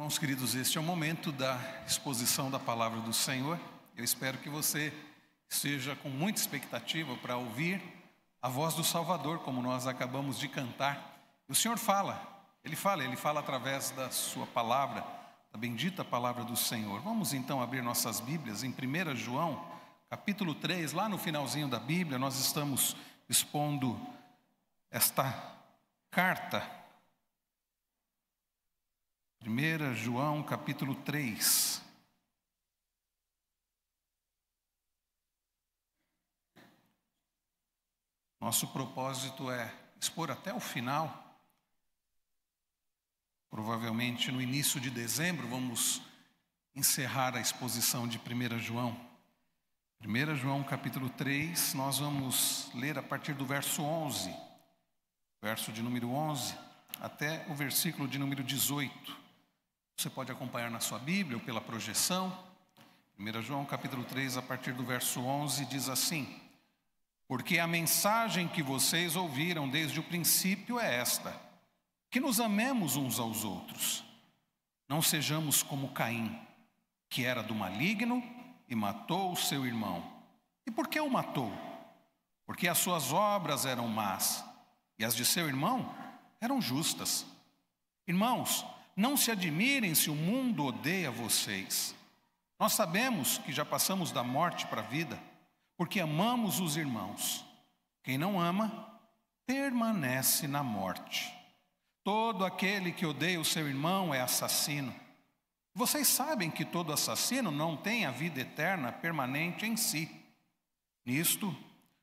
Irmãos queridos, este é o momento da exposição da palavra do Senhor. Eu espero que você esteja com muita expectativa para ouvir a voz do Salvador, como nós acabamos de cantar. E o Senhor Ele fala através da sua palavra, da bendita palavra do Senhor. Vamos então abrir nossas Bíblias em 1 João, capítulo 3, lá no finalzinho da Bíblia, nós estamos expondo esta carta. 1 João, capítulo 3. Nosso propósito é expor até o final. Provavelmente no início de dezembro vamos encerrar a exposição de 1 João. 1 João, capítulo 3, nós vamos ler a partir do verso 11, verso de número 11, até o versículo de número 18. Você pode acompanhar na sua Bíblia ou pela projeção. 1 João capítulo 3, a partir do verso 11, diz assim: Porque a mensagem que vocês ouviram desde o princípio é esta, que nos amemos uns aos outros. Não sejamos como Caim, que era do maligno e matou o seu irmão. E por que o matou? Porque as suas obras eram más e as de seu irmão eram justas. Irmãos, não se admirem se o mundo odeia vocês. Nós sabemos que já passamos da morte para a vida, porque amamos os irmãos. Quem não ama, permanece na morte. Todo aquele que odeia o seu irmão é assassino. Vocês sabem que todo assassino não tem a vida eterna permanente em si. Nisto,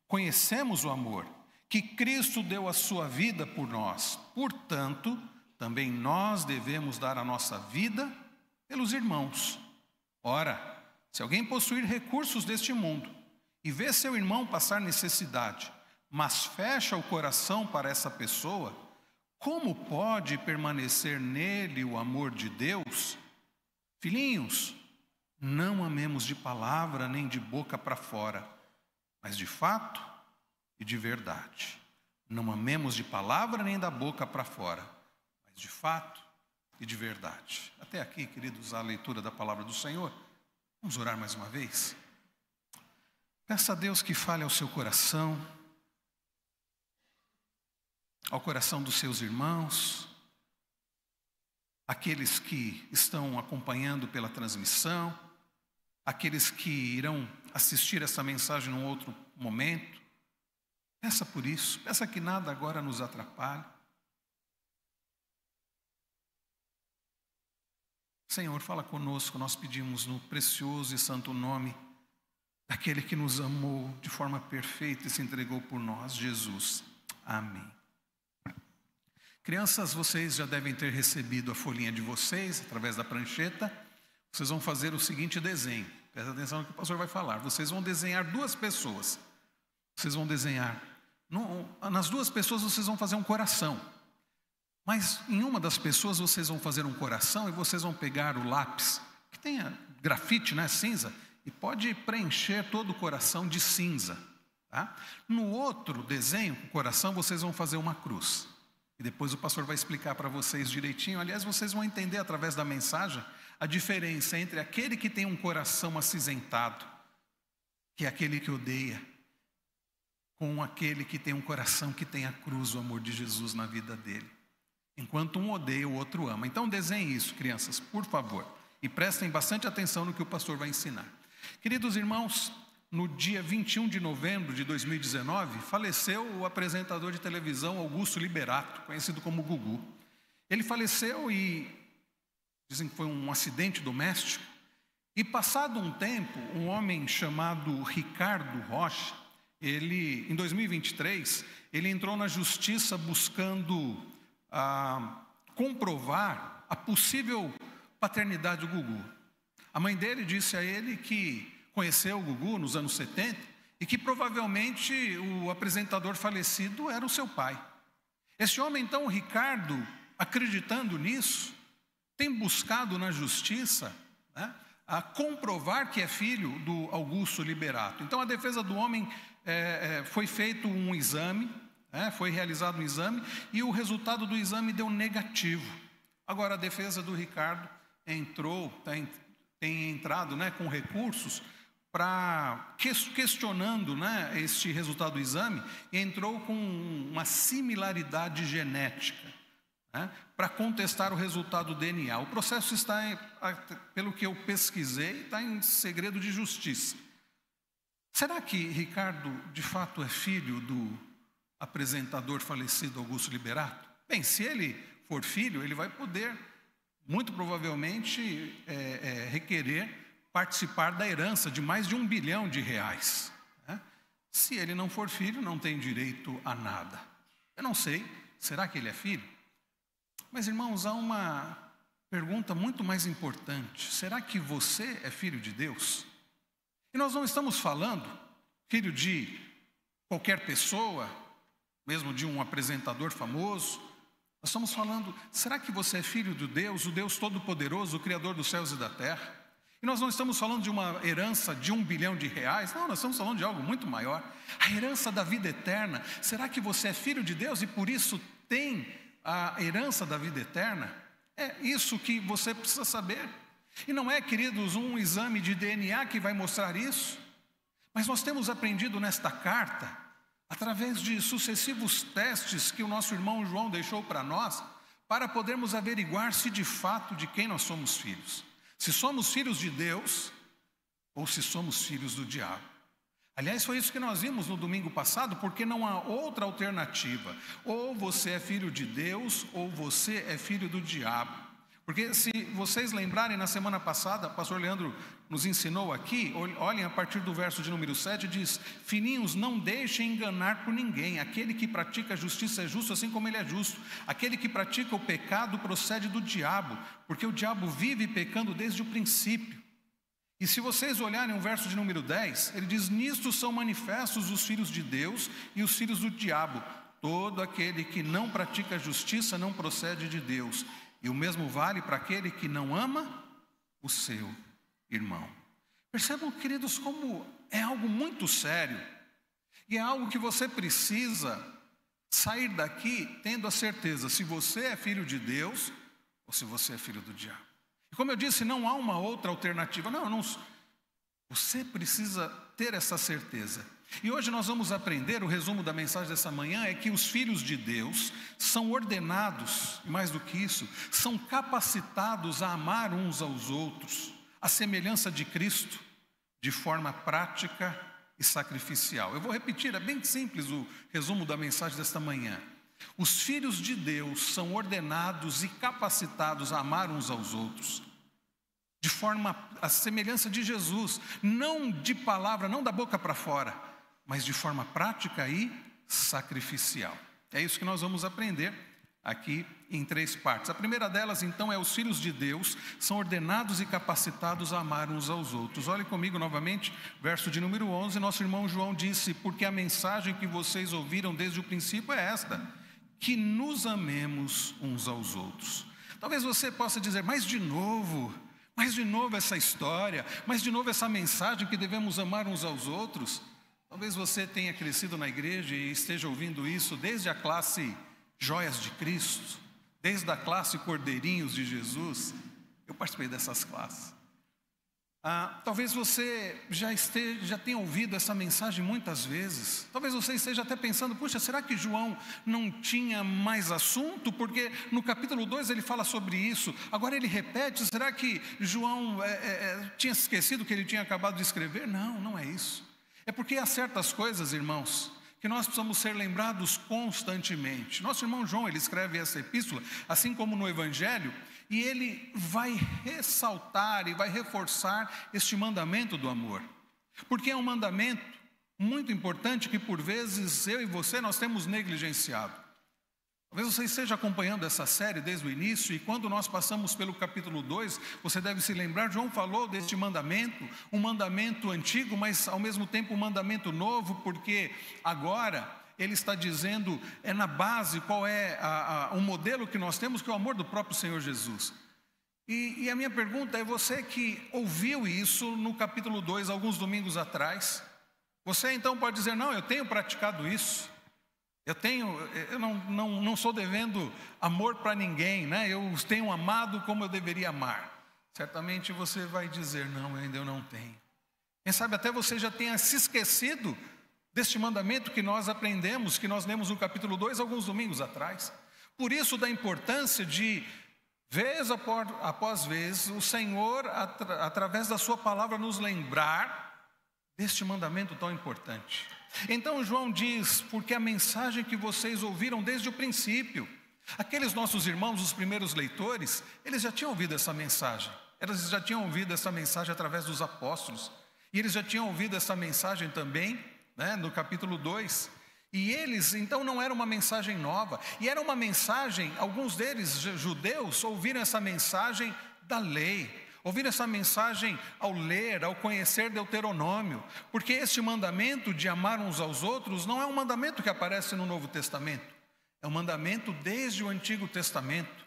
conhecemos o amor, que Cristo deu a sua vida por nós. Portanto, também nós devemos dar a nossa vida pelos irmãos. Ora, se alguém possuir recursos deste mundo e vê seu irmão passar necessidade, mas fecha o coração para essa pessoa, como pode permanecer nele o amor de Deus? Filhinhos, não amemos de palavra nem de boca para fora, mas de fato e de verdade. Não amemos de palavra nem da boca para fora, de fato e de verdade. Até aqui, queridos, a leitura da palavra do Senhor. Vamos orar mais uma vez? Peça a Deus que fale ao seu coração, ao coração dos seus irmãos, aqueles que estão acompanhando pela transmissão, aqueles que irão assistir essa mensagem num outro momento. Peça por isso, peça que nada agora nos atrapalhe. Senhor, fala conosco, nós pedimos no precioso e santo nome daquele que nos amou de forma perfeita e se entregou por nós, Jesus. Amém. Crianças, vocês já devem ter recebido a folhinha de vocês, através da prancheta. Vocês vão fazer o seguinte desenho. Presta atenção no que o pastor vai falar. Vocês vão desenhar duas pessoas. Vocês vão desenhar. Nas duas pessoas vocês vão fazer um coração. Mas em uma das pessoas vocês vão fazer um coração e vocês vão pegar o lápis, que tenha grafite, né, cinza, e pode preencher todo o coração de cinza. Tá? No outro desenho, o coração, vocês vão fazer uma cruz. E depois o pastor vai explicar para vocês direitinho. Aliás, vocês vão entender através da mensagem a diferença entre aquele que tem um coração acinzentado, que é aquele que odeia, com aquele que tem um coração que tem a cruz, o amor de Jesus na vida dele. Enquanto um odeia, o outro ama. Então desenhem isso, crianças, por favor. E prestem bastante atenção no que o pastor vai ensinar. Queridos irmãos, no dia 21 de novembro de 2019, faleceu o apresentador de televisão Augusto Liberato, conhecido como Gugu. Ele faleceu e dizem que foi um acidente doméstico. E passado um tempo, um homem chamado Ricardo Rocha, em 2023, ele entrou na justiça buscando comprovar a possível paternidade do Gugu. A mãe dele disse a ele que conheceu o Gugu nos anos 70 e que provavelmente o apresentador falecido era o seu pai. Esse homem, então, o Ricardo, acreditando nisso, tem buscado na justiça, né, a comprovar que é filho do Augusto Liberato. Então a defesa do homem foi feito um exame, foi realizado um exame e o resultado do exame deu negativo. Agora a defesa do Ricardo tem entrado, né, com recursos para questionando, né, este resultado do exame, e entrou com uma similaridade genética, né, para contestar o resultado do DNA. O processo está, pelo que eu pesquisei, está em segredo de justiça. Será que Ricardo, de fato, é filho do apresentador falecido Augusto Liberato? Bem, se ele for filho, ele vai poder, muito provavelmente, requerer participar da herança de mais de R$1 bilhão, né? Se ele não for filho, não tem direito a nada. Eu não sei, será que ele é filho? Mas, irmãos, há uma pergunta muito mais importante. Será que você é filho de Deus? E nós não estamos falando filho de qualquer pessoa, mesmo de um apresentador famoso. Nós estamos falando, será que você é filho de Deus, o Deus Todo-Poderoso, o Criador dos céus e da terra? E nós não estamos falando de uma herança de R$1 bilhão, não, nós estamos falando de algo muito maior. A herança da vida eterna. Será que você é filho de Deus e por isso tem a herança da vida eterna? É isso que você precisa saber. E não é, queridos, um exame de DNA que vai mostrar isso. Mas nós temos aprendido nesta carta, através de sucessivos testes que o nosso irmão João deixou para nós, para podermos averiguar se de fato de quem nós somos filhos. Se somos filhos de Deus ou se somos filhos do diabo. Aliás, foi isso que nós vimos no domingo passado, porque não há outra alternativa. Ou você é filho de Deus ou você é filho do diabo. Porque se vocês lembrarem, na semana passada, o pastor Leandro nos ensinou aqui, olhem a partir do verso de número 7, diz: filhinhos, não deixem enganar por ninguém, aquele que pratica a justiça é justo assim como ele é justo, aquele que pratica o pecado procede do diabo, porque o diabo vive pecando desde o princípio. E se vocês olharem o verso de número 10, ele diz: nisto são manifestos os filhos de Deus e os filhos do diabo, todo aquele que não pratica a justiça não procede de Deus. E o mesmo vale para aquele que não ama o seu irmão. Percebam, queridos, como é algo muito sério. E é algo que você precisa sair daqui tendo a certeza se você é filho de Deus ou se você é filho do diabo. E como eu disse, não há uma outra alternativa. Não, você precisa ter essa certeza. E hoje nós vamos aprender, o resumo da mensagem dessa manhã é que os filhos de Deus são ordenados, e mais do que isso, são capacitados a amar uns aos outros, à semelhança de Cristo, de forma prática e sacrificial. Eu vou repetir, é bem simples o resumo da mensagem desta manhã. Os filhos de Deus são ordenados e capacitados a amar uns aos outros, de forma à semelhança de Jesus, não de palavra, não da boca para fora, mas de forma prática e sacrificial. É isso que nós vamos aprender aqui em 3 partes. A primeira delas, então, é os filhos de Deus são ordenados e capacitados a amar uns aos outros. Olhe comigo novamente, verso de número 11, nosso irmão João disse: porque a mensagem que vocês ouviram desde o princípio é esta, que nos amemos uns aos outros. Talvez você possa dizer, mas de novo essa história, mas de novo essa mensagem que devemos amar uns aos outros. Talvez você tenha crescido na igreja e esteja ouvindo isso desde a classe Joias de Cristo, desde a classe Cordeirinhos de Jesus. Eu participei dessas classes. Talvez você já tenha ouvido essa mensagem muitas vezes. Talvez você esteja até pensando, puxa, será que João não tinha mais assunto? Porque no capítulo 2 ele fala sobre isso. Agora ele repete, será que João tinha esquecido o que ele tinha acabado de escrever? Não, não é isso. É porque há certas coisas, irmãos, que nós precisamos ser lembrados constantemente. Nosso irmão João, ele escreve essa epístola, assim como no Evangelho, e ele vai ressaltar e vai reforçar este mandamento do amor. Porque é um mandamento muito importante que por vezes eu e você nós temos negligenciado. Talvez você esteja acompanhando essa série desde o início e quando nós passamos pelo capítulo 2, você deve se lembrar, João falou deste mandamento, um mandamento antigo, mas ao mesmo tempo um mandamento novo, porque agora ele está dizendo, na base, qual é o modelo que nós temos, que é o amor do próprio Senhor Jesus. E a minha pergunta é, você que ouviu isso no capítulo 2, alguns domingos atrás, você então pode dizer, não, eu tenho praticado isso. Eu não sou devendo amor para ninguém, né? Eu os tenho amado como eu deveria amar. certamente você vai dizer, não, ainda eu não tenho. Quem sabe até você já tenha se esquecido deste mandamento que nós aprendemos, que nós lemos no capítulo 2, alguns domingos atrás. Por isso da importância de, vez após vez, o Senhor, através da sua palavra, nos lembrar deste mandamento tão importante. Então João diz, porque a mensagem que vocês ouviram desde o princípio, aqueles nossos irmãos, os primeiros leitores, eles já tinham ouvido essa mensagem. Eles já tinham ouvido essa mensagem através dos apóstolos. E eles já tinham ouvido essa mensagem também, no capítulo 2. E eles, então, não era uma mensagem nova. E era uma mensagem, alguns deles, judeus, ouviram essa mensagem da lei. Ouviram essa mensagem ao ler, ao conhecer Deuteronômio. Porque este mandamento de amar uns aos outros não é um mandamento que aparece no Novo Testamento. É um mandamento desde o Antigo Testamento.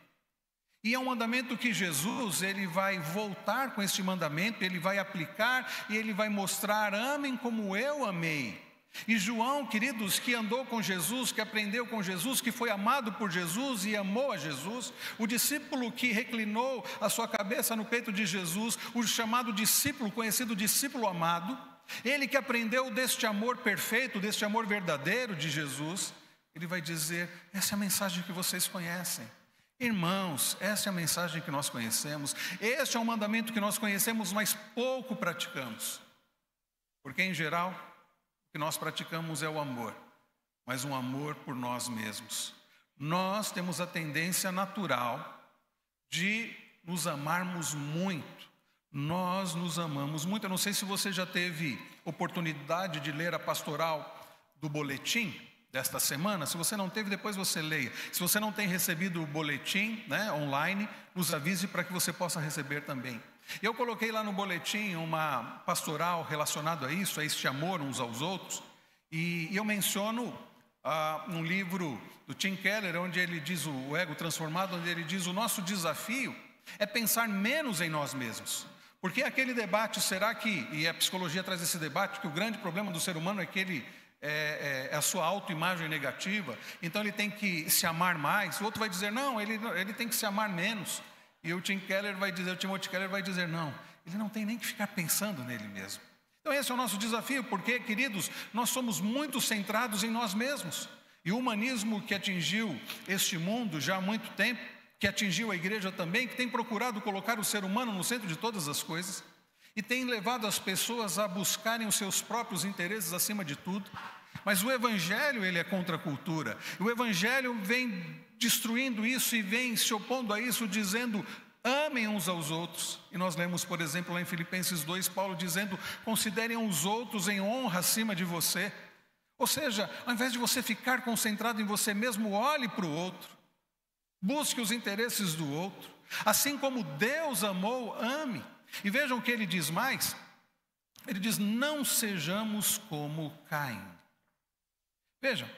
E é um mandamento que Jesus, ele vai voltar com este mandamento, ele vai aplicar e ele vai mostrar, amem como eu amei. E João, queridos, que andou com Jesus, que aprendeu com Jesus, que foi amado por Jesus e amou a Jesus, o discípulo que reclinou a sua cabeça no peito de Jesus, o chamado discípulo, conhecido discípulo amado, ele que aprendeu deste amor perfeito, deste amor verdadeiro de Jesus, ele vai dizer, essa é a mensagem que vocês conhecem. Irmãos, essa é a mensagem que nós conhecemos, este é um mandamento que nós conhecemos, mas pouco praticamos. Porque, em geral, o que nós praticamos é o amor, mas um amor por nós mesmos. Nós temos a tendência natural de nos amarmos muito. Nós nos amamos muito. Eu não sei se você já teve oportunidade de ler a pastoral do boletim desta semana. Se você não teve, depois você leia. Se você não tem recebido o boletim online, nos avise para que você possa receber também. Eu coloquei lá no boletim uma pastoral relacionada a isso, a este amor uns aos outros, e eu menciono um livro do Tim Keller, onde ele diz, o Ego Transformado, onde ele diz, o nosso desafio é pensar menos em nós mesmos. Porque aquele debate, será que, e a psicologia traz esse debate, que o grande problema do ser humano é que ele é a sua autoimagem negativa, então ele tem que se amar mais. O outro vai dizer, não, ele tem que se amar menos. E o Timothy Keller vai dizer, não, ele não tem nem que ficar pensando nele mesmo. Então esse é o nosso desafio, porque, queridos, nós somos muito centrados em nós mesmos. E o humanismo que atingiu este mundo já há muito tempo, que atingiu a igreja também, que tem procurado colocar o ser humano no centro de todas as coisas, e tem levado as pessoas a buscarem os seus próprios interesses acima de tudo. Mas o Evangelho, ele é contra a cultura. O Evangelho vem destruindo isso e vem se opondo a isso, dizendo, amem uns aos outros. E nós lemos, por exemplo, lá em Filipenses 2, Paulo dizendo, considerem os outros em honra acima de você. Ou seja, ao invés de você ficar concentrado em você mesmo, olhe para o outro. Busque os interesses do outro. Assim como Deus amou, ame. E vejam o que ele diz mais. Ele diz, não sejamos como Caim. Vejam,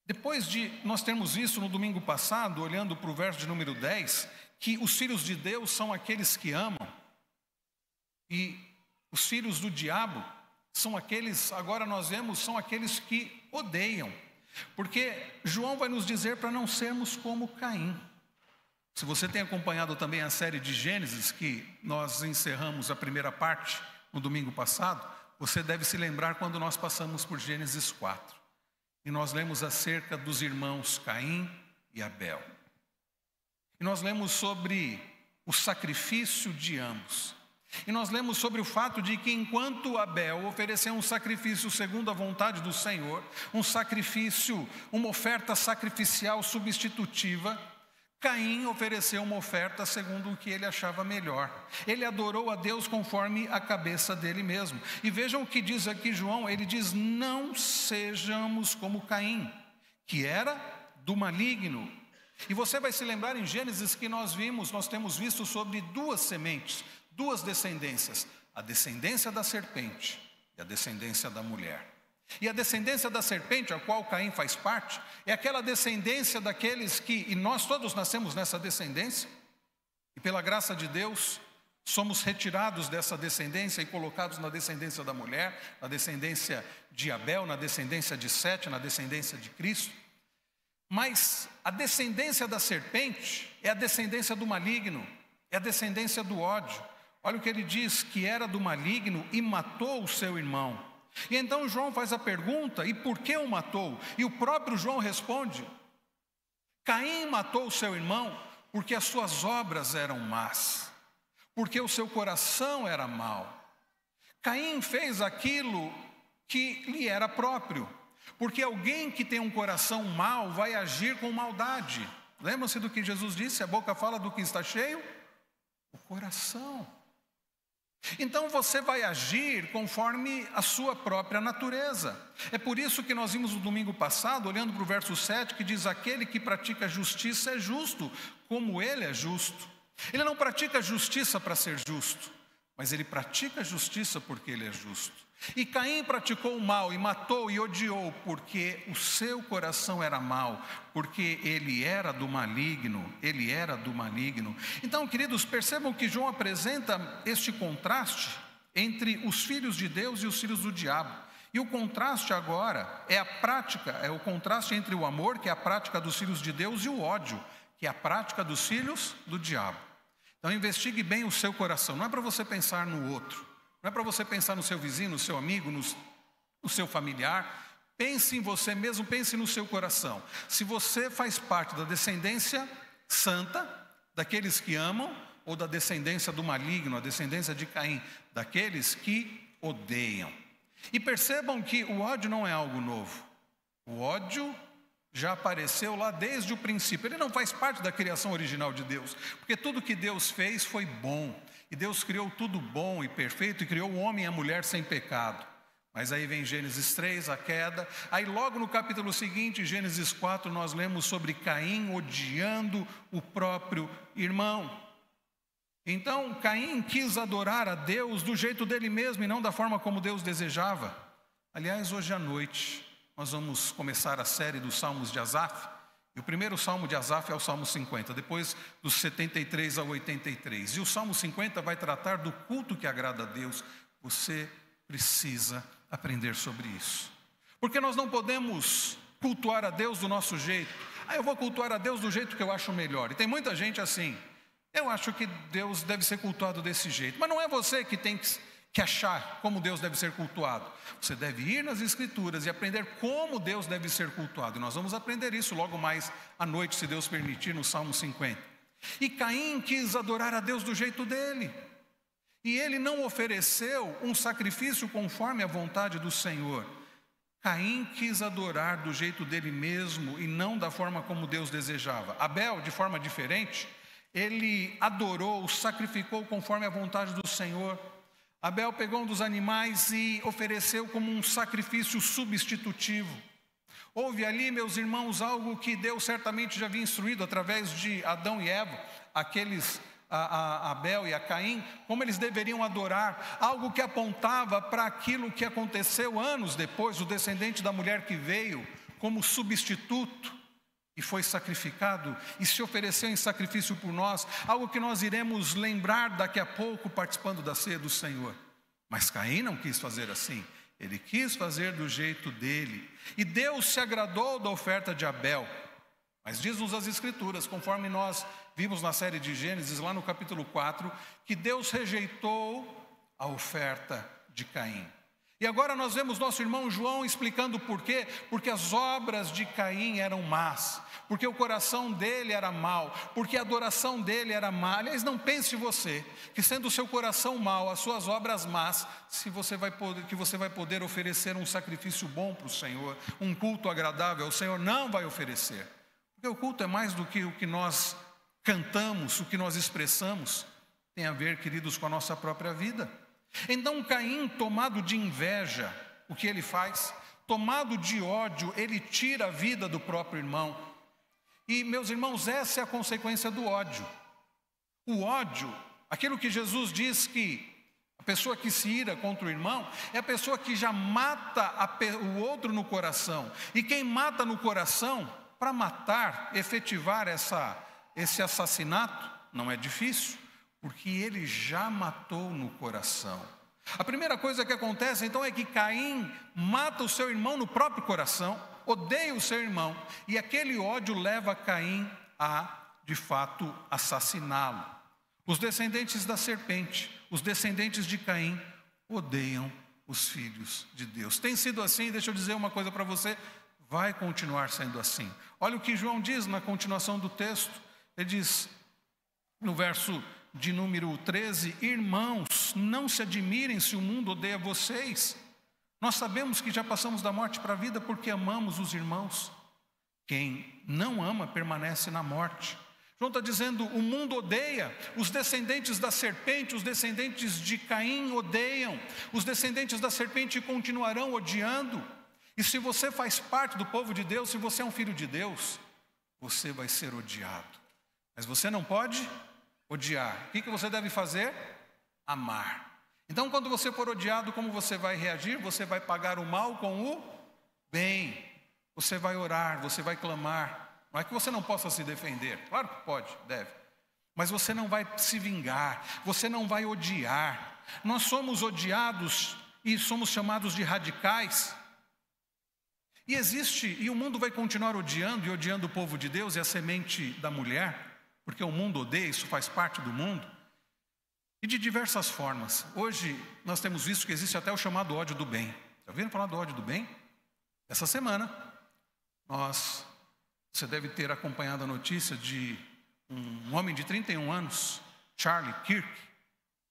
depois de nós termos visto no domingo passado, olhando para o verso de número 10, que os filhos de Deus são aqueles que amam, e os filhos do diabo são aqueles, agora nós vemos, são aqueles que odeiam. Porque João vai nos dizer para não sermos como Caim. Se você tem acompanhado também a série de Gênesis, que nós encerramos a primeira parte no domingo passado, você deve se lembrar quando nós passamos por Gênesis 4. E nós lemos acerca dos irmãos Caim e Abel. E nós lemos sobre o sacrifício de ambos. E nós lemos sobre o fato de que enquanto Abel ofereceu um sacrifício segundo a vontade do Senhor, um sacrifício, uma oferta sacrificial substitutiva, Caim ofereceu uma oferta segundo o que ele achava melhor. Ele adorou a Deus conforme a cabeça dele mesmo. E vejam o que diz aqui João, ele diz, não sejamos como Caim, que era do maligno. E você vai se lembrar em Gênesis que nós temos visto sobre duas sementes, duas descendências, a descendência da serpente e a descendência da mulher. E a descendência da serpente, a qual Caim faz parte, é aquela descendência daqueles que, e nós todos nascemos nessa descendência, e pela graça de Deus, somos retirados dessa descendência e colocados na descendência da mulher, na descendência de Abel, na descendência de Sete, na descendência de Cristo. Mas a descendência da serpente é a descendência do maligno. é a descendência do ódio. Olha o que ele diz, que era do maligno e matou o seu irmão. E então João faz a pergunta, e por que o matou? E o próprio João responde, Caim matou o seu irmão porque as suas obras eram más, porque o seu coração era mau. Caim fez aquilo que lhe era próprio, porque alguém que tem um coração mau vai agir com maldade. Lembram-se do que Jesus disse? A boca fala do que está cheio? O coração. Então você vai agir conforme a sua própria natureza. É por isso que nós vimos no domingo passado, olhando para o verso 7, que diz: aquele que pratica justiça é justo, como ele é justo. Ele não pratica justiça para ser justo, mas ele pratica justiça porque ele é justo. E Caim praticou o mal e matou e odiou porque o seu coração era mau, porque ele era do maligno, Então, queridos, percebam que João apresenta este contraste entre os filhos de Deus e os filhos do diabo. E o contraste agora é a prática, é o contraste entre o amor, que é a prática dos filhos de Deus, e o ódio, que é a prática dos filhos do diabo. Então investigue bem o seu coração, não é para você pensar no outro, não é para você pensar no seu vizinho, no seu amigo, no seu familiar. Pense em você mesmo, pense no seu coração. Se você faz parte da descendência santa, daqueles que amam, ou da descendência do maligno, a descendência de Caim, daqueles que odeiam. E percebam que o ódio não é algo novo. O ódio já apareceu lá desde o princípio. Ele não faz parte da criação original de Deus, porque tudo que Deus fez foi bom. E Deus criou tudo bom e perfeito, e criou o homem e a mulher sem pecado. Mas aí vem Gênesis 3, a queda. Aí logo no capítulo seguinte, Gênesis 4, nós lemos sobre Caim odiando o próprio irmão. Então Caim quis adorar a Deus do jeito dele mesmo e não da forma como Deus desejava. Aliás, hoje à noite nós vamos começar a série dos Salmos de Asaf. E o primeiro Salmo de Asaf é o Salmo 50, depois dos 73 ao 83. E o Salmo 50 vai tratar do culto que agrada a Deus. Você precisa aprender sobre isso. Porque nós não podemos cultuar a Deus do nosso jeito. Eu vou cultuar a Deus do jeito que eu acho melhor. E tem muita gente assim. Eu acho que Deus deve ser cultuado desse jeito. Mas não é você que tem que achar como Deus deve ser cultuado. Você deve ir nas Escrituras e aprender como Deus deve ser cultuado. E nós vamos aprender isso logo mais à noite, se Deus permitir, no Salmo 50. E Caim quis adorar a Deus do jeito dele. E ele não ofereceu um sacrifício conforme a vontade do Senhor. Caim quis adorar do jeito dele mesmo e não da forma como Deus desejava. Abel, de forma diferente, ele adorou, sacrificou conforme a vontade do Senhor. Abel pegou um dos animais e ofereceu como um sacrifício substitutivo. Houve ali, meus irmãos, algo que Deus certamente já havia instruído através de Adão e Eva, a Abel e a Caim, como eles deveriam adorar, algo que apontava para aquilo que aconteceu anos depois, o descendente da mulher que veio como substituto e foi sacrificado e se ofereceu em sacrifício por nós, algo que nós iremos lembrar daqui a pouco participando da ceia do Senhor. Mas Caim não quis fazer assim, ele quis fazer do jeito dele, e Deus se agradou da oferta de Abel. Mas diz-nos as Escrituras, conforme nós vimos na série de Gênesis, lá no capítulo 4, que Deus rejeitou a oferta de Caim. E agora nós vemos nosso irmão João explicando por quê. Porque as obras de Caim eram más, porque o coração dele era mau, porque a adoração dele era má. Aliás, não pense você, que sendo o seu coração mau, as suas obras más, que você vai poder oferecer um sacrifício bom para o Senhor, um culto agradável ao Senhor. Não vai oferecer. Porque o culto é mais do que o que nós cantamos, o que nós expressamos. Tem a ver, queridos, com a nossa própria vida. Então Caim, tomado de inveja, o que ele faz? Tomado de ódio, ele tira a vida do próprio irmão. E, meus irmãos, essa é a consequência do ódio. O ódio, aquilo que Jesus diz que a pessoa que se ira contra o irmão é a pessoa que já mata o outro no coração. E quem mata no coração, para matar, efetivar esse assassinato, não é difícil, porque ele já matou no coração. A primeira coisa que acontece então é que Caim mata o seu irmão no próprio coração, odeia o seu irmão, e aquele ódio leva Caim a, de fato, assassiná-lo. Os descendentes da serpente, os descendentes de Caim, odeiam os filhos de Deus. Tem sido assim, deixa eu dizer uma coisa para você, vai continuar sendo assim. Olha o que João diz na continuação do texto. Ele diz, no verso de número 13, irmãos, não se admirem se o mundo odeia vocês. Nós sabemos que já passamos da morte para a vida porque amamos os irmãos. Quem não ama permanece na morte. João está dizendo, o mundo odeia, os descendentes da serpente, os descendentes de Caim odeiam, os descendentes da serpente continuarão odiando. E se você faz parte do povo de Deus, se você é um filho de Deus, você vai ser odiado. Mas você não pode odiar. O que você deve fazer? Amar. Então, quando você for odiado, como você vai reagir? Você vai pagar o mal com o bem. Você vai orar, você vai clamar. Não é que você não possa se defender. Claro que pode, deve. Mas você não vai se vingar. Você não vai odiar. Nós somos odiados e somos chamados de radicais. E o mundo vai continuar odiando e odiando o povo de Deus e a semente da mulher, porque o mundo odeia, isso faz parte do mundo. E de diversas formas. Hoje nós temos visto que existe até o chamado ódio do bem. Já ouviram falar do ódio do bem? Essa semana, você deve ter acompanhado a notícia de um homem de 31 anos, Charlie Kirk,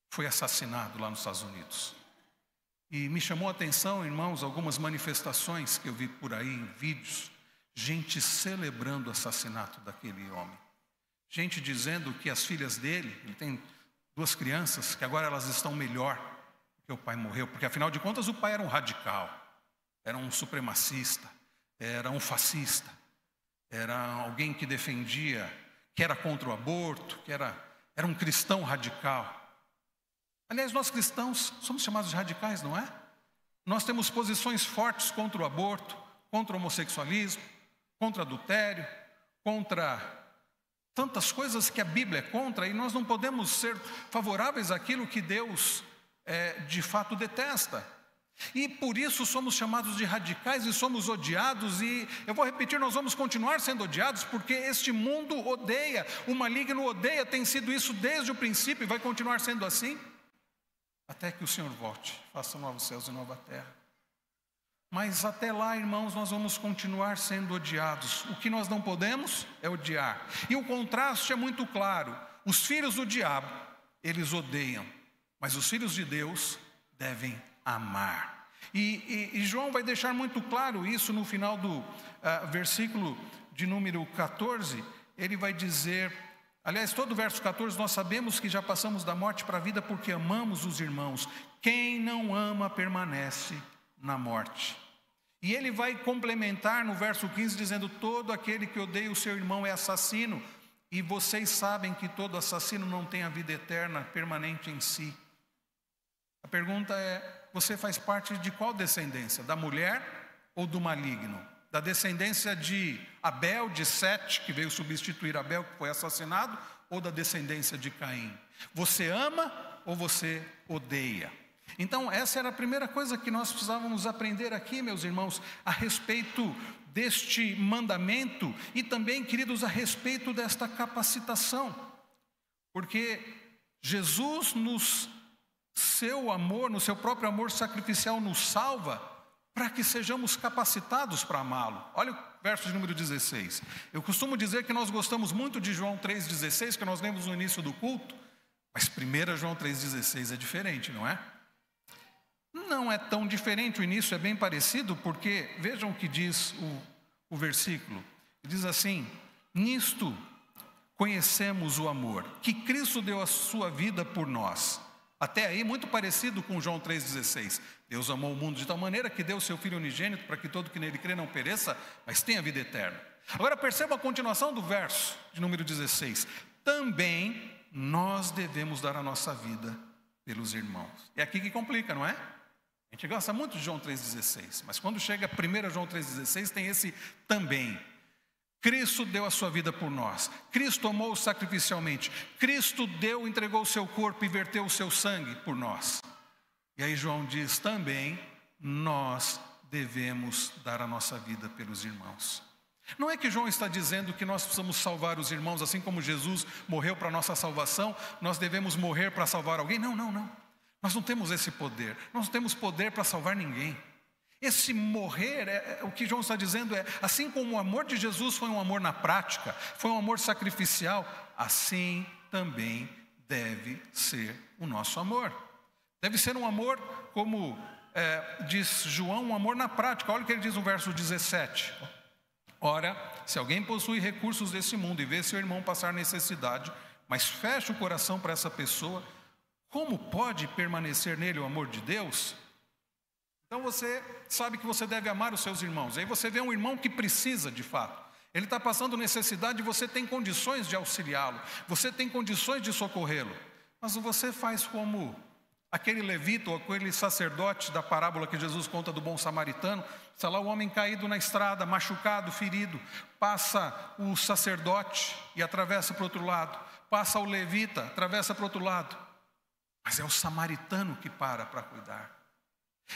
foi assassinado lá nos Estados Unidos. E me chamou a atenção, irmãos, algumas manifestações que eu vi por aí em vídeos, gente celebrando o assassinato daquele homem. Gente dizendo que as filhas dele, ele tem 2 crianças, que agora elas estão melhor porque o pai morreu, porque afinal de contas o pai era um radical, era um supremacista, era um fascista, era alguém que defendia, que era contra o aborto, que era um cristão radical. Aliás, nós cristãos somos chamados de radicais, não é? Nós temos posições fortes contra o aborto, contra o homossexualismo, contra o adultério, contra tantas coisas que a Bíblia é contra, e nós não podemos ser favoráveis àquilo que Deus de fato detesta. E por isso somos chamados de radicais e somos odiados, e eu vou repetir, nós vamos continuar sendo odiados, porque este mundo odeia, o maligno odeia, tem sido isso desde o princípio e vai continuar sendo assim, até que o Senhor volte, faça novos céus e nova terra. Mas até lá, irmãos, nós vamos continuar sendo odiados. O que nós não podemos é odiar. E o contraste é muito claro. Os filhos do diabo, eles odeiam, mas os filhos de Deus devem amar. E João vai deixar muito claro isso no final do versículo de número 14. Ele vai dizer, aliás, todo o verso 14, nós sabemos que já passamos da morte para a vida porque amamos os irmãos. Quem não ama permanece na morte. E ele vai complementar no verso 15 dizendo, todo aquele que odeia o seu irmão é assassino, e vocês sabem que todo assassino não tem a vida eterna permanente em si. A pergunta é, você faz parte de qual descendência? Da mulher ou do maligno? Da descendência de Abel, de Sete, que veio substituir Abel, que foi assassinado, ou da descendência de Caim? Você ama ou você odeia? Então, essa era a primeira coisa que nós precisávamos aprender aqui, meus irmãos, a respeito deste mandamento e também, queridos, a respeito desta capacitação. Porque Jesus, no seu amor, no seu próprio amor sacrificial, nos salva para que sejamos capacitados para amá-lo. Olha o verso de número 16. Eu costumo dizer que nós gostamos muito de João 3,16, que nós lemos no início do culto, mas 1 João 3,16 é diferente, não é? Não é tão diferente, o início é bem parecido, porque vejam o que diz o versículo. Diz assim, nisto conhecemos o amor, que Cristo deu a sua vida por nós. Até aí, muito parecido com João 3,16. Deus amou o mundo de tal maneira que deu o seu Filho unigênito para que todo que nele crê não pereça, mas tenha vida eterna. Agora perceba a continuação do verso de número 16. Também nós devemos dar a nossa vida pelos irmãos. É aqui que complica, não é? A gente gosta muito de João 3,16, mas quando chega a 1 João 3,16 tem esse também. Cristo deu a sua vida por nós. Cristo amou sacrificialmente. Cristo entregou o seu corpo e verteu o seu sangue por nós. E aí João diz também, nós devemos dar a nossa vida pelos irmãos. Não é que João está dizendo que nós precisamos salvar os irmãos, assim como Jesus morreu para a nossa salvação, nós devemos morrer para salvar alguém. Não, não, não. Nós não temos esse poder. Nós não temos poder para salvar ninguém. Esse morrer, o que João está dizendo é, assim como o amor de Jesus foi um amor na prática, foi um amor sacrificial, assim também deve ser o nosso amor. Deve ser um amor, como diz João, um amor na prática. Olha o que ele diz no verso 17. Ora, se alguém possui recursos desse mundo e vê seu irmão passar necessidade, mas fecha o coração para essa pessoa, como pode permanecer nele o amor de Deus? Então você sabe que você deve amar os seus irmãos. Aí você vê um irmão que precisa de fato. Ele está passando necessidade e você tem condições de auxiliá-lo. Você tem condições de socorrê-lo. Mas você faz como aquele levita ou aquele sacerdote da parábola que Jesus conta do bom samaritano. Está lá o homem caído na estrada, machucado, ferido. Passa o sacerdote e atravessa para o outro lado. Passa o levita, atravessa para o outro lado. Mas é o samaritano que para cuidar.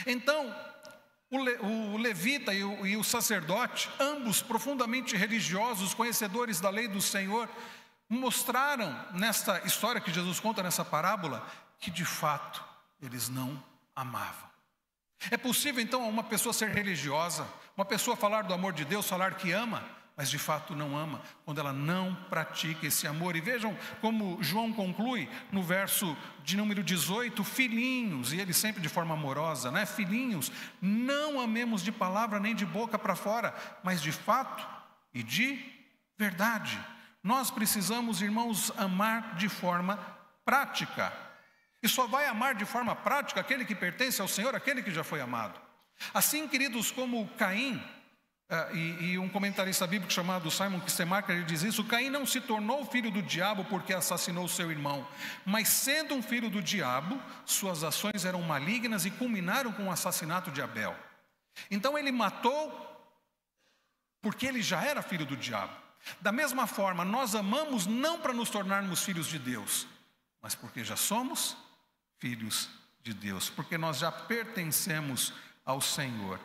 Então, o levita e o sacerdote, ambos profundamente religiosos, conhecedores da lei do Senhor, mostraram nesta história que Jesus conta nessa parábola, que de fato eles não amavam. É possível então uma pessoa ser religiosa, uma pessoa falar do amor de Deus, falar que ama, mas de fato não ama, quando ela não pratica esse amor. E vejam como João conclui no verso de número 18, filhinhos, e ele sempre de forma amorosa, né? Filhinhos, não amemos de palavra nem de boca para fora, mas de fato e de verdade. Nós precisamos, irmãos, amar de forma prática. E só vai amar de forma prática aquele que pertence ao Senhor, aquele que já foi amado. Assim, queridos, como Caim, e um comentarista bíblico chamado Simon Kistemaker, ele diz isso: Caim não se tornou filho do diabo porque assassinou seu irmão, mas sendo um filho do diabo, suas ações eram malignas e culminaram com o assassinato de Abel. Então ele matou porque ele já era filho do diabo. Da mesma forma, nós amamos não para nos tornarmos filhos de Deus, mas porque já somos filhos de Deus, porque nós já pertencemos ao Senhor.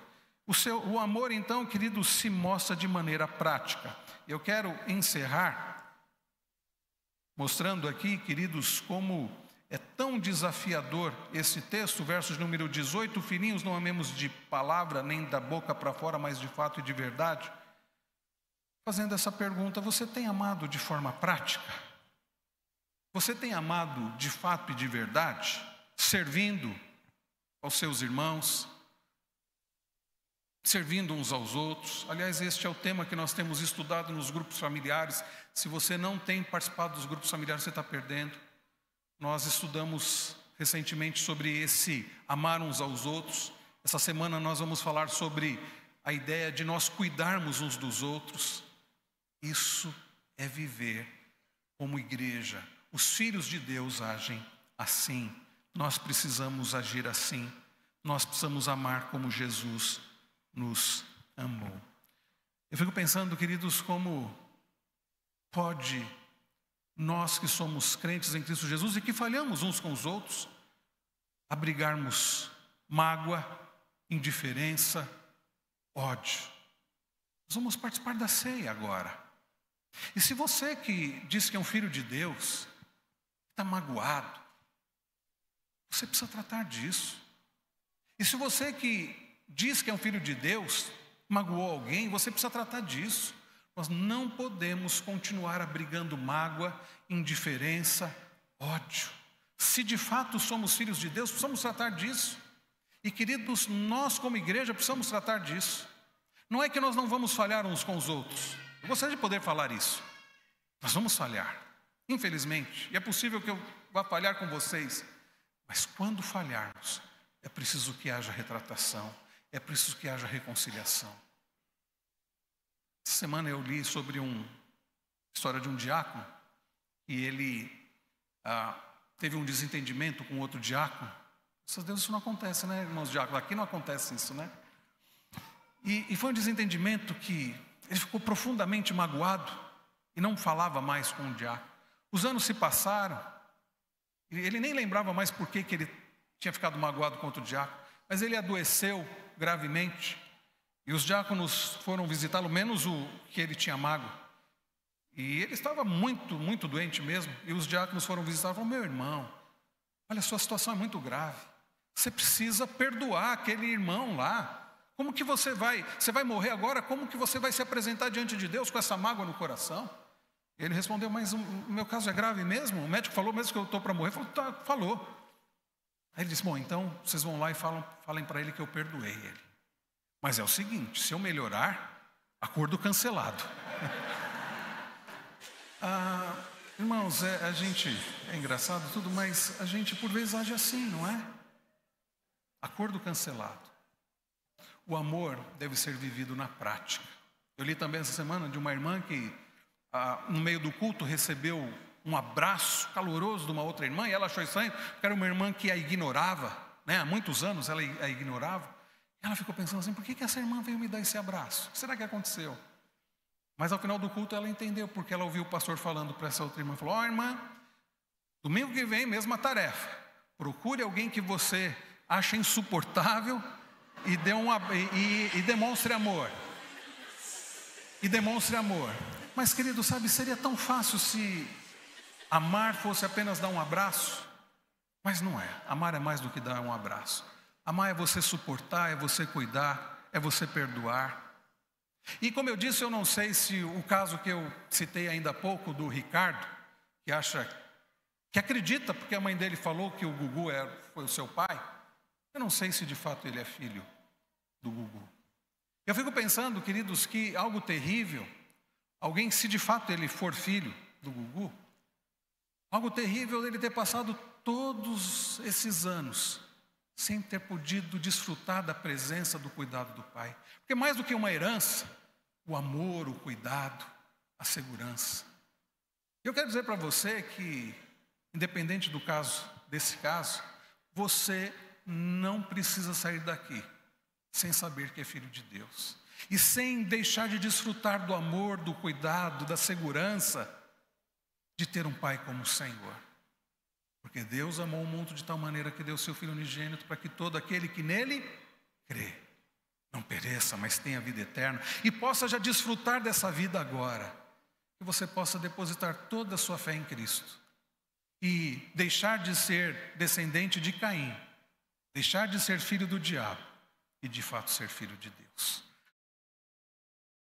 O amor, então, queridos, se mostra de maneira prática. Eu quero encerrar mostrando aqui, queridos, como é tão desafiador esse texto, versos número 18, filhinhos, não amemos de palavra nem da boca para fora, mas de fato e de verdade. Fazendo essa pergunta, você tem amado de forma prática? Você tem amado de fato e de verdade? Servindo aos seus irmãos? Servindo uns aos outros. Aliás, este é o tema que nós temos estudado nos grupos familiares. Se você não tem participado dos grupos familiares, você está perdendo. Nós estudamos recentemente sobre esse amar uns aos outros. Essa semana nós vamos falar sobre a ideia de nós cuidarmos uns dos outros. Isso é viver como igreja. Os filhos de Deus agem assim. Nós precisamos agir assim. Nós precisamos amar como Jesus nos amou. Eu fico pensando, queridos, como pode nós que somos crentes em Cristo Jesus e que falhamos uns com os outros, abrigarmos mágoa, indiferença, ódio. Nós vamos participar da ceia agora. E se você que diz que é um filho de Deus, está magoado, você precisa tratar disso. E se você que diz que é um filho de Deus, magoou alguém, você precisa tratar disso. Nós não podemos continuar abrigando mágoa, indiferença, ódio. Se de fato somos filhos de Deus, precisamos tratar disso. E queridos, nós como igreja precisamos tratar disso. Não é que nós não vamos falhar uns com os outros. Eu gostaria de poder falar isso. Nós vamos falhar, infelizmente. E é possível que eu vá falhar com vocês. Mas quando falharmos, é preciso que haja retratação. É preciso que haja reconciliação. Essa semana eu li sobre a história de um diácono. E ele teve um desentendimento com outro diácono. Graças a Deus isso não acontece, né, irmãos diáconos? Aqui não acontece isso, né? E foi um desentendimento que ele ficou profundamente magoado e não falava mais com o diácono. Os anos se passaram, ele nem lembrava mais por que ele tinha ficado magoado contra o diácono, mas ele adoeceu gravemente. E os diáconos foram visitá-lo, menos o que ele tinha mágoa. E ele estava muito, muito doente mesmo. E os diáconos foram visitá-lo e falaram: meu irmão, olha, a sua situação é muito grave. Você precisa perdoar aquele irmão lá. Como que você vai morrer agora? Como que você vai se apresentar diante de Deus com essa mágoa no coração? Ele respondeu: mas o meu caso é grave mesmo? O médico falou mesmo que eu estou para morrer? Falou: tá, falou. Aí ele disse: bom, então vocês vão lá e falem para ele que eu perdoei ele. Mas é o seguinte, se eu melhorar, acordo cancelado. Irmãos, a gente, é engraçado tudo, mas a gente por vezes age assim, não é? Acordo cancelado. O amor deve ser vivido na prática. Eu li também essa semana de uma irmã que, no meio do culto, recebeu um abraço caloroso de uma outra irmã, e ela achou estranho, porque era uma irmã que a ignorava, né? Há muitos anos ela a ignorava. Ela ficou pensando assim: por que essa irmã veio me dar esse abraço? O que será que aconteceu? Mas ao final do culto ela entendeu, porque ela ouviu o pastor falando para essa outra irmã, falou: ó, irmã, domingo que vem, mesma tarefa, procure alguém que você acha insuportável e demonstre amor. E demonstre amor. Mas, querido, sabe, seria tão fácil se amar fosse apenas dar um abraço. Mas não é. Amar é mais do que dar um abraço. Amar é você suportar, é você cuidar, é você perdoar. E como eu disse, eu não sei se o caso que eu citei ainda há pouco do Ricardo, que acredita, porque a mãe dele falou que o Gugu foi o seu pai, eu não sei se de fato ele é filho do Gugu. Eu fico pensando, queridos, que algo terrível, alguém, se de fato ele for filho do Gugu, algo terrível ele ter passado todos esses anos sem ter podido desfrutar da presença, do cuidado do pai. Porque mais do que uma herança, o amor, o cuidado, a segurança. Eu quero dizer para você que, independente desse caso, você não precisa sair daqui sem saber que é filho de Deus. E sem deixar de desfrutar do amor, do cuidado, da segurança de ter um pai como o Senhor. Porque Deus amou o mundo de tal maneira que deu seu Filho unigênito para que todo aquele que nele crê não pereça, mas tenha vida eterna e possa já desfrutar dessa vida agora. Que você possa depositar toda a sua fé em Cristo e deixar de ser descendente de Caim, deixar de ser filho do diabo e de fato ser filho de Deus.